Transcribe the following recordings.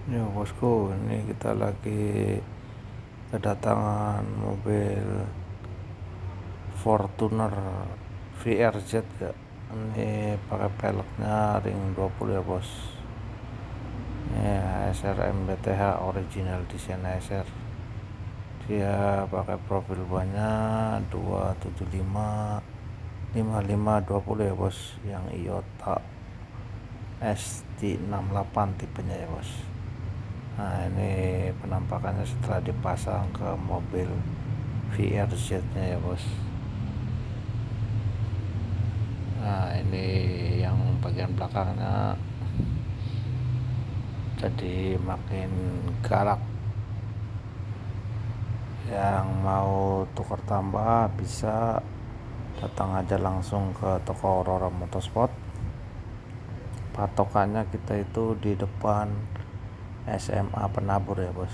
Ya bosku, ini kita lagi kedatangan mobil Fortuner VRZ ya. Ini pakai peleknya ring 20 ya bos. Ini ASR MBTH original desain ASR. Dia pakai profil bannya 275 55 20 ya bos, yang Iota ST68 tipenya ya bos. Nah, ini penampakannya setelah dipasang ke mobil VRZ nya ya bos. Nah, ini yang bagian belakangnya jadi makin galak. Yang mau tukar tambah bisa datang aja langsung ke toko Aurora Motorsport. Patokannya kita itu di depan SMA Penabur ya bos.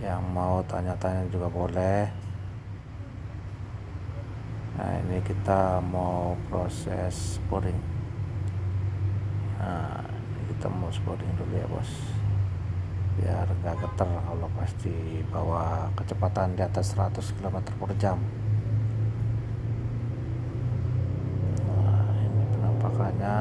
Yang mau tanya-tanya juga boleh. Nah, ini kita mau proses sporing. Nah, ini kita mau sporing dulu ya bos, biar gak getar kalau pas dibawa kecepatan di atas 100 km/jam. Nah, ini penampakannya